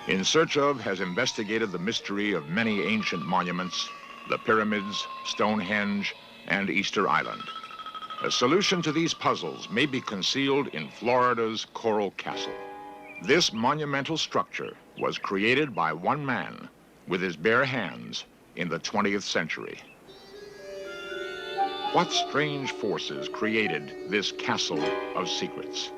In Search Of has investigated the mystery of many ancient monuments, the pyramids, Stonehenge, and Easter Island. A solution to these puzzles may be concealed in Florida's Coral Castle. This monumental structure was created by one man with his bare hands in the 20th century. What strange forces created this castle of secrets?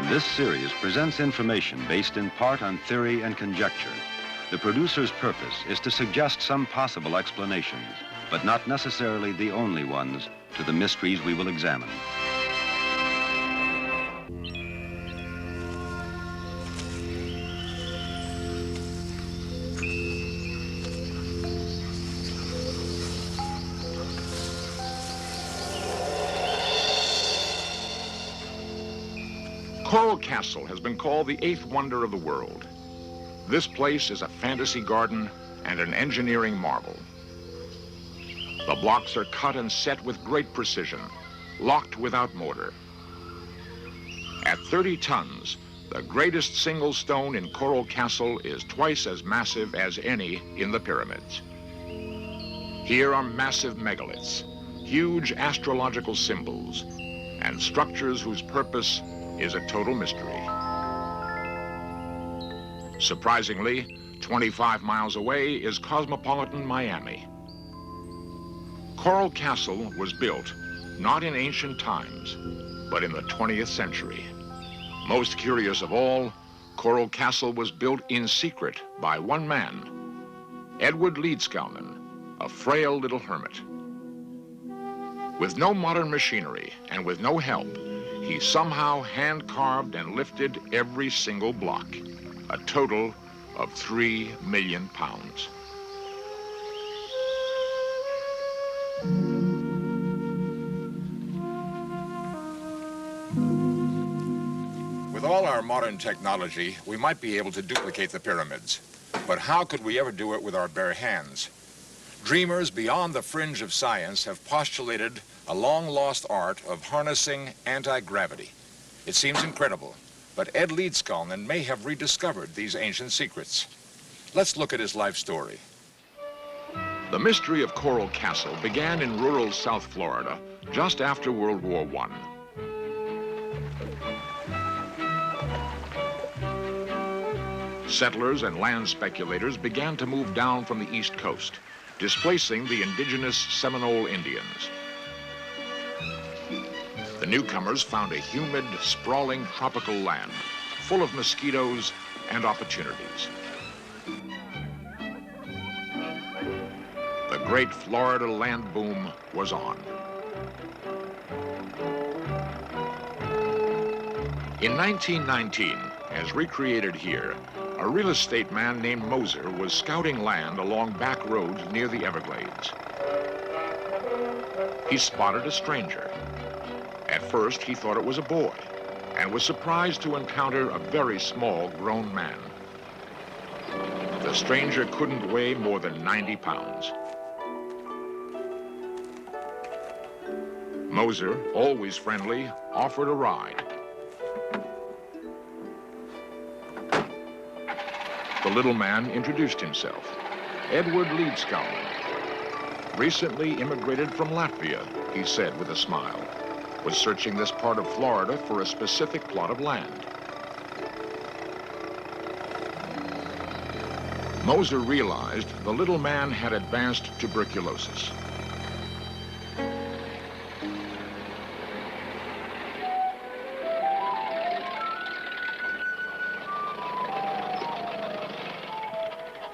This series presents information based in part on theory and conjecture. The producer's purpose is to suggest some possible explanations, but not necessarily the only ones, to the mysteries we will examine. Coral Castle has been called the eighth wonder of the world. This place is a fantasy garden and an engineering marvel. The blocks are cut and set with great precision, locked without mortar. At 30 tons, the greatest single stone in Coral Castle is twice as massive as any in the pyramids. Here are massive megaliths, huge astrological symbols, and structures whose purpose is a total mystery. Surprisingly, 25 miles away is cosmopolitan Miami. Coral Castle was built not in ancient times, but in the 20th century. Most curious of all, Coral Castle was built in secret by one man, Edward Leedskalnin, a frail little hermit. With no modern machinery and with no help, he somehow hand-carved and lifted every single block, a total of 3 million pounds. With all our modern technology, we might be able to duplicate the pyramids. But how could we ever do it with our bare hands? Dreamers beyond the fringe of science have postulated a long-lost art of harnessing anti-gravity. It seems incredible, but Ed Leedskalnin may have rediscovered these ancient secrets. Let's look at his life story. The mystery of Coral Castle began in rural South Florida just after World War I. Settlers and land speculators began to move down from the East Coast, displacing the indigenous Seminole Indians. The newcomers found a humid, sprawling tropical land, full of mosquitoes and opportunities. The great Florida land boom was on. In 1919, as recreated here, a real estate man named Moser was scouting land along back roads near the Everglades. He spotted a stranger. At first, he thought it was a boy and was surprised to encounter a very small grown man. The stranger couldn't weigh more than 90 pounds. Moser, always friendly, offered a ride. The little man introduced himself. Edward Leedskalnin. Recently immigrated from Latvia, he said with a smile. Was searching this part of Florida for a specific plot of land. Moser realized the little man had advanced tuberculosis.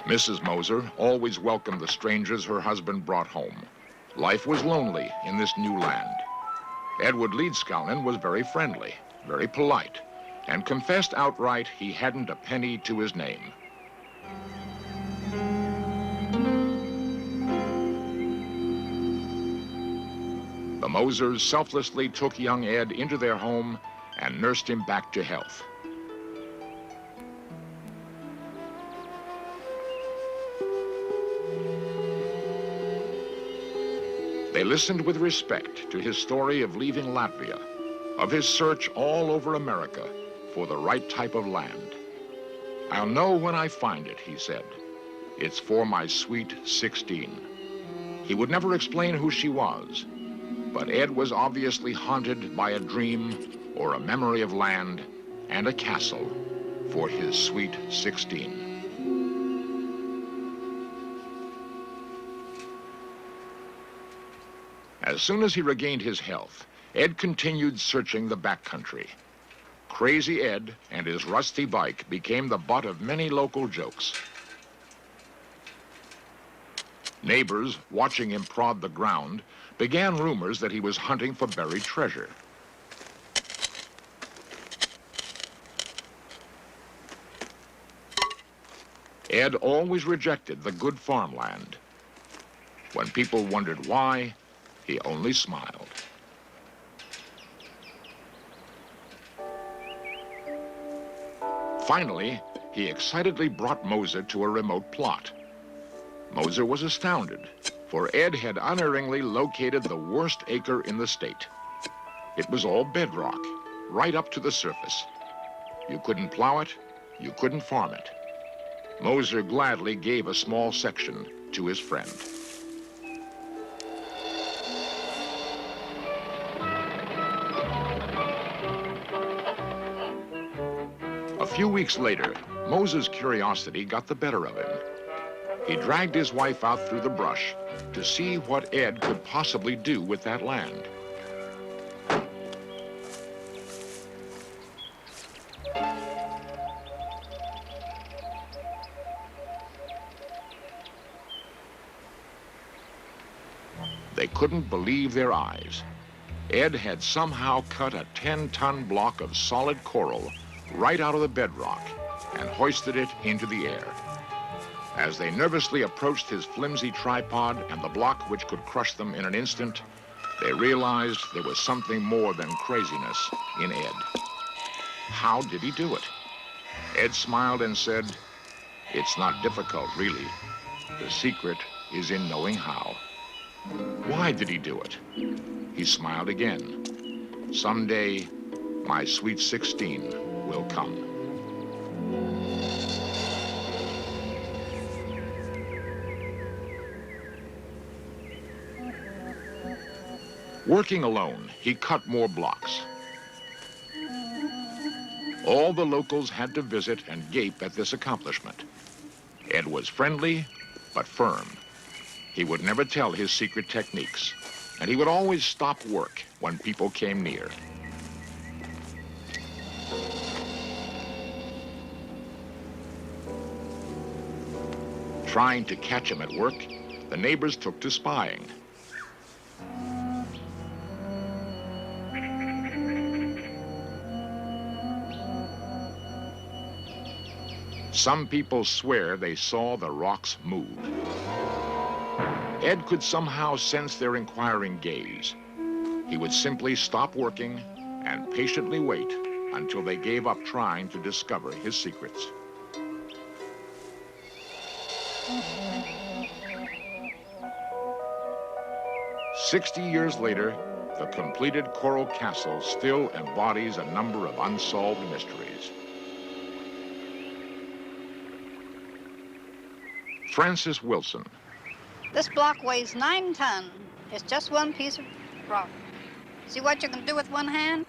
Mrs. Moser always welcomed the strangers her husband brought home. Life was lonely in this new land. Edward Leedskalnin was very friendly, very polite, and confessed outright he hadn't a penny to his name. The Mosers selflessly took young Ed into their home and nursed him back to health. They listened with respect to his story of leaving Latvia, of his search all over America for the right type of land. "I'll know when I find it," he said. "It's for my sweet 16. He would never explain who she was, but Ed was obviously haunted by a dream or a memory of land and a castle for his sweet 16. As soon as he regained his health, Ed continued searching the backcountry. Crazy Ed and his rusty bike became the butt of many local jokes. Neighbors, watching him prod the ground, began rumors that he was hunting for buried treasure. Ed always rejected the good farmland. When people wondered why, he only smiled. Finally, he excitedly brought Moser to a remote plot. Moser was astounded, for Ed had unerringly located the worst acre in the state. It was all bedrock, right up to the surface. You couldn't plow it, you couldn't farm it. Moser gladly gave a small section to his friend. A few weeks later, Moser's curiosity got the better of him. He dragged his wife out through the brush to see what Ed could possibly do with that land. They couldn't believe their eyes. Ed had somehow cut a 10-ton block of solid coral right out of the bedrock and hoisted it into the air. As they nervously approached his flimsy tripod and the block which could crush them in an instant, they realized there was something more than craziness in Ed. How did he do it? Ed smiled and said, "It's not difficult, really. The secret is in knowing how." Why did he do it? He smiled again. "Someday, my sweet 16 will come." Working alone, he cut more blocks. All the locals had to visit and gape at this accomplishment. Ed was friendly, but firm. He would never tell his secret techniques, and he would always stop work when people came near. Trying to catch him at work, the neighbors took to spying. Some people swear they saw the rocks move. Ed could somehow sense their inquiring gaze. He would simply stop working and patiently wait until they gave up trying to discover his secrets. "60 years later, the completed coral castle still embodies a number of unsolved mysteries. Francis Wilson. This block weighs 9 tons. It's just one piece of rock. See what you can do with one hand?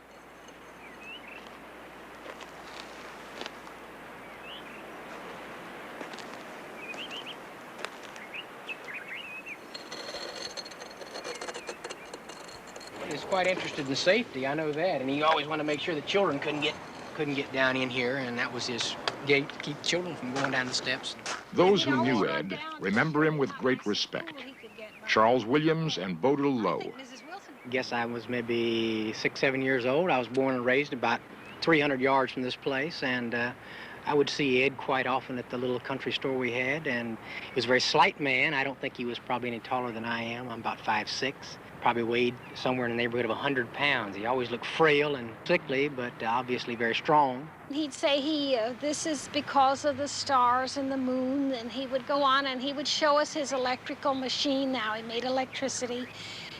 He's quite interested in safety, I know that, and he always wanted to make sure the children couldn't get down in here, and that was his gate to keep children from going down the steps. Those who knew Ed remember him with great respect. Charles Williams and Bodil Lowe. I guess I was maybe 6, 7 years old. I was born and raised about 300 yards from this place, and I would see Ed quite often at the little country store we had, and he was a very slight man. I don't think he was probably any taller than I am. I'm about 5'6". probably weighed somewhere in the neighborhood of 100 pounds. He always looked frail and sickly, but obviously very strong. He'd say this is because of the stars and the moon, and he would go on and he would show us his electrical machine. Now he made electricity,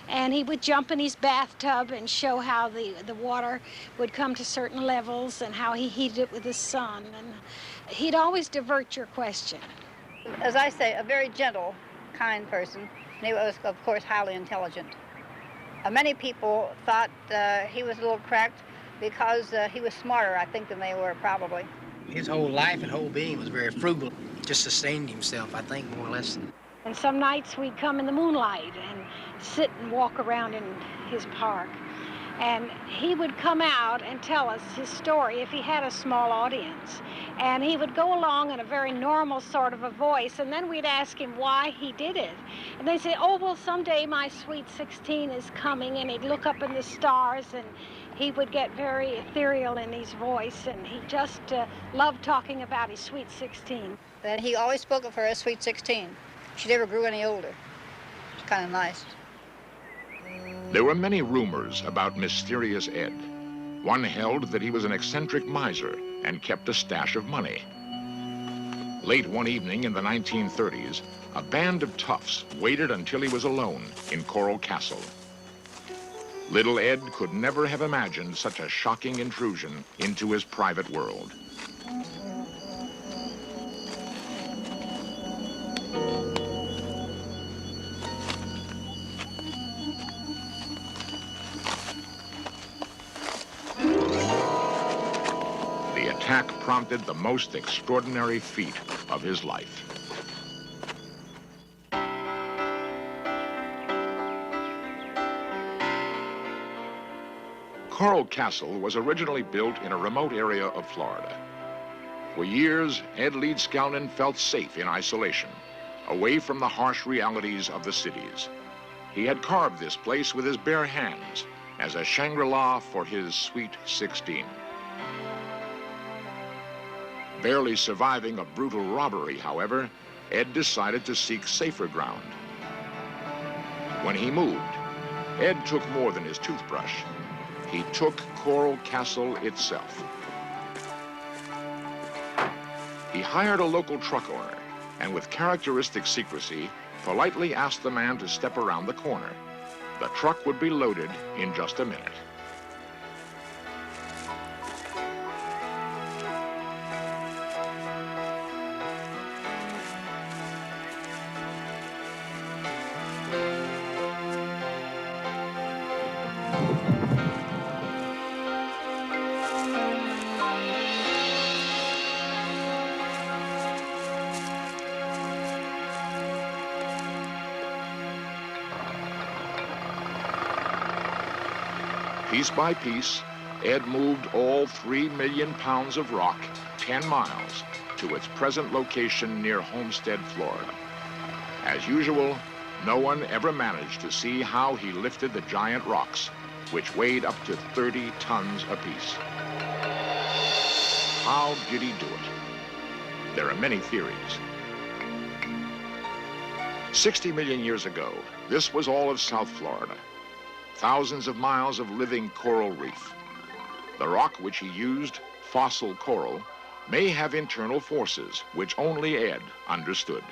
and he would jump in his bathtub and show how the water would come to certain levels and how he heated it with the sun. And he'd always divert your question. As I say, a very gentle, kind person. And he was, of course, highly intelligent. Many people thought he was a little cracked because he was smarter, I think, than they were, probably. His whole life and whole being was very frugal. Just sustained himself, I think, more or less. And some nights we'd come in the moonlight and sit and walk around in his park. And he would come out and tell us his story if he had a small audience. And he would go along in a very normal sort of a voice, and then we'd ask him why he did it. And they'd say, oh, well, someday my sweet 16 is coming, and he'd look up in the stars, and he would get very ethereal in his voice, and he just loved talking about his sweet 16. And he always spoke of her as sweet 16. She never grew any older. It's kind of nice. There were many rumors about mysterious Ed. One held that he was an eccentric miser and kept a stash of money. Late one evening in the 1930s, a band of toughs waited until he was alone in Coral Castle. Little Ed could never have imagined such a shocking intrusion into his private world. The attack prompted the most extraordinary feat of his life. Coral Castle was originally built in a remote area of Florida. For years, Ed Leedskalnin felt safe in isolation, away from the harsh realities of the cities. He had carved this place with his bare hands as a Shangri-La for his sweet 16. Barely surviving a brutal robbery, however, Ed decided to seek safer ground. When he moved, Ed took more than his toothbrush. He took Coral Castle itself. He hired a local truck owner and with characteristic secrecy, politely asked the man to step around the corner. The truck would be loaded in just a minute. Piece by piece, Ed moved all 3 million pounds of rock 10 miles to its present location near Homestead, Florida. As usual, no one ever managed to see how he lifted the giant rocks, which weighed up to 30 tons apiece. How did he do it? There are many theories. 60 million years ago, this was all of South Florida. Thousands of miles of living coral reef. The rock which he used, fossil coral, may have internal forces which only Ed understood.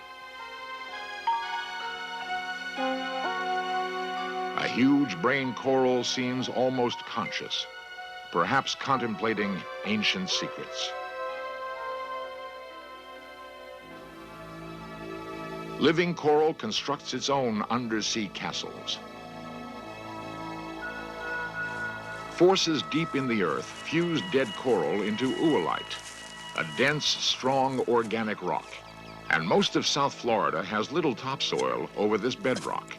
A huge brain coral seems almost conscious, perhaps contemplating ancient secrets. Living coral constructs its own undersea castles. Forces deep in the earth fuse dead coral into oolite, a dense, strong organic rock. And most of South Florida has little topsoil over this bedrock.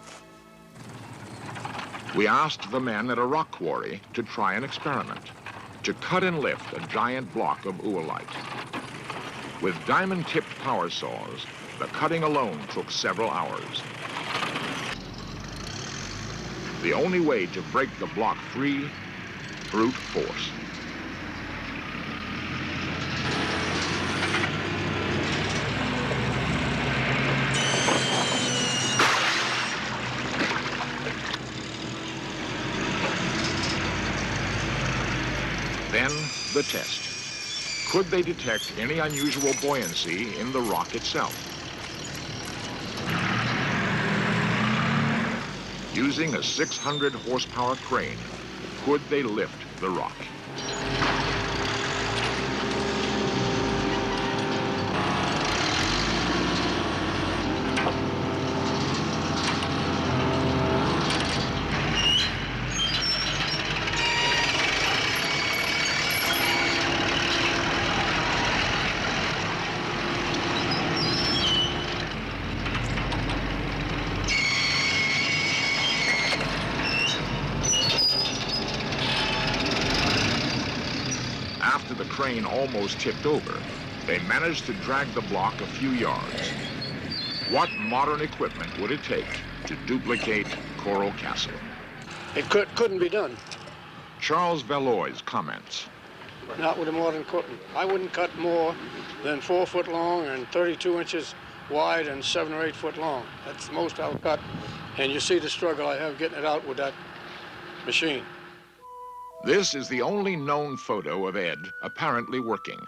We asked the men at a rock quarry to try an experiment, to cut and lift a giant block of oolite. With diamond-tipped power saws, the cutting alone took several hours. The only way to break the block free, brute force. the test. Could they detect any unusual buoyancy in the rock itself? Using a 600 horsepower crane, could they lift the rock? After the crane almost tipped over, they managed to drag the block a few yards. What modern equipment would it take to duplicate Coral Castle? It couldn't be done. Charles Valois comments. Not with the modern equipment. I wouldn't cut more than 4 foot long and 32 inches wide and 7 or 8 foot long. That's the most I'll cut. And you see the struggle I have getting it out with that machine. This is the only known photo of Ed apparently working.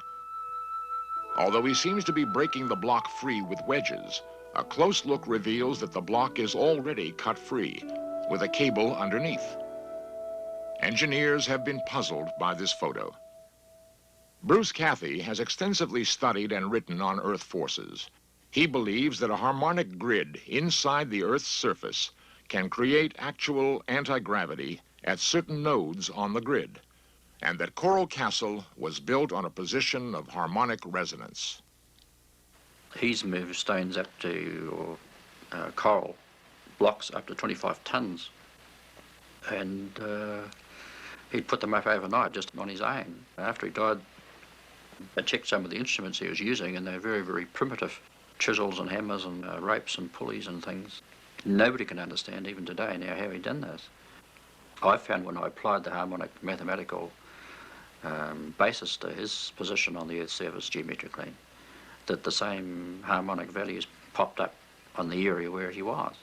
Although he seems to be breaking the block free with wedges, a close look reveals that the block is already cut free, with a cable underneath. Engineers have been puzzled by this photo. Bruce Cathy has extensively studied and written on Earth forces. He believes that a harmonic grid inside the Earth's surface can create actual anti-gravity at certain nodes on the grid, and that Coral Castle was built on a position of harmonic resonance. He's moved stones up to, coral blocks up to 25 tons, and he'd put them up overnight just on his own. After he died, I checked some of the instruments he was using, and they're very, very primitive. Chisels and hammers and ropes and pulleys and things. Nobody can understand even today now how he done this. I found when I applied the harmonic mathematical basis to his position on the Earth's surface geometrically, that the same harmonic values popped up on the area where he was.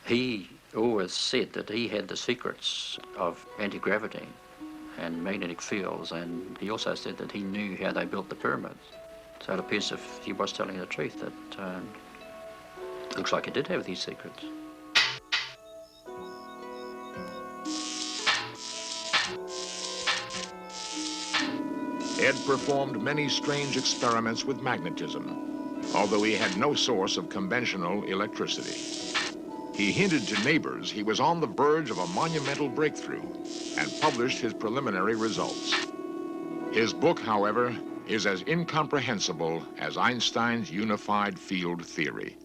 He always said that he had the secrets of anti-gravity and magnetic fields, and he also said that he knew how they built the pyramids. So it appears if he was telling the truth, that it looks like he did have these secrets. Ed performed many strange experiments with magnetism, although he had no source of conventional electricity. He hinted to neighbors he was on the verge of a monumental breakthrough and published his preliminary results. His book, however, is as incomprehensible as Einstein's unified field theory.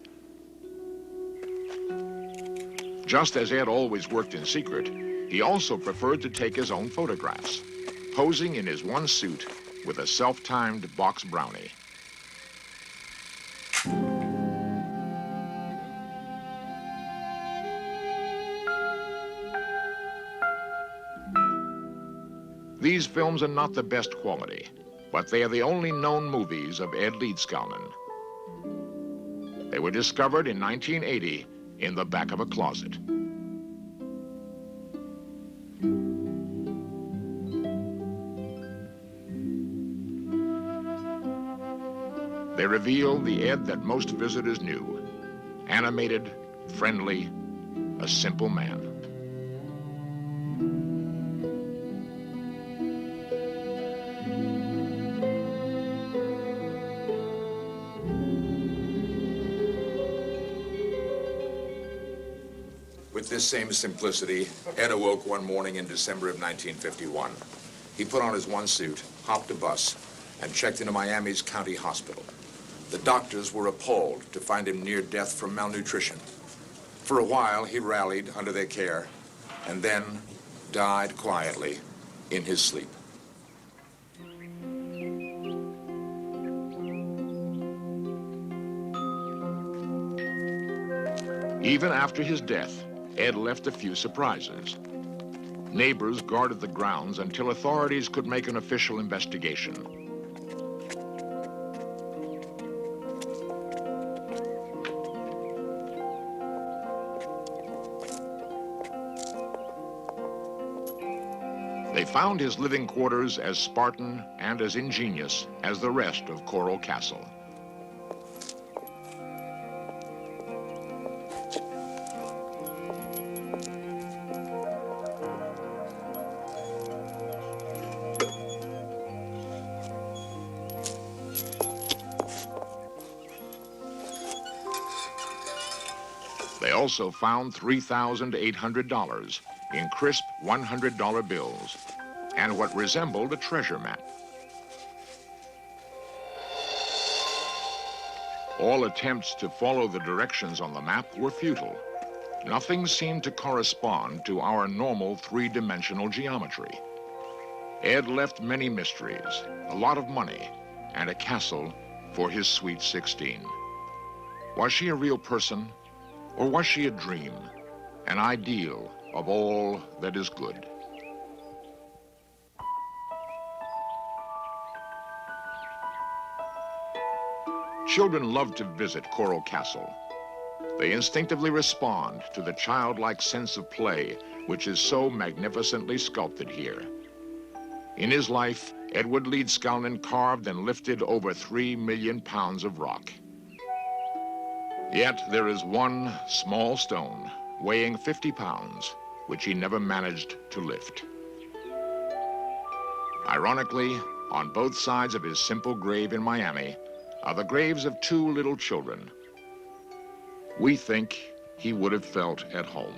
Just as Ed always worked in secret, he also preferred to take his own photographs, posing in his one suit with a self-timed box brownie. These films are not the best quality, but they are the only known movies of Ed Leedskalnin. They were discovered in 1980 in the back of a closet. They reveal the Ed that most visitors knew. Animated, friendly, a simple man. With this same simplicity, Ed awoke one morning in December of 1951. He put on his one suit, hopped a bus, and checked into Miami's county hospital. The doctors were appalled to find him near death from malnutrition. For a while, he rallied under their care, and then died quietly in his sleep. Even after his death, Ed left a few surprises. Neighbors guarded the grounds until authorities could make an official investigation. They found his living quarters as Spartan and as ingenious as the rest of Coral Castle. They also found $3,800 in crisp $100 bills and what resembled a treasure map. All attempts to follow the directions on the map were futile. Nothing seemed to correspond to our normal three-dimensional geometry. Ed left many mysteries, a lot of money, and a castle for his sweet 16. Was she a real person? Or was she a dream, an ideal of all that is good? Children love to visit Coral Castle. They instinctively respond to the childlike sense of play which is so magnificently sculpted here. In his life, Edward Leedskalnin carved and lifted over 3 million pounds of rock. Yet there is one small stone weighing 50 pounds, which he never managed to lift. Ironically, on both sides of his simple grave in Miami are the graves of 2 little children. We think he would have felt at home.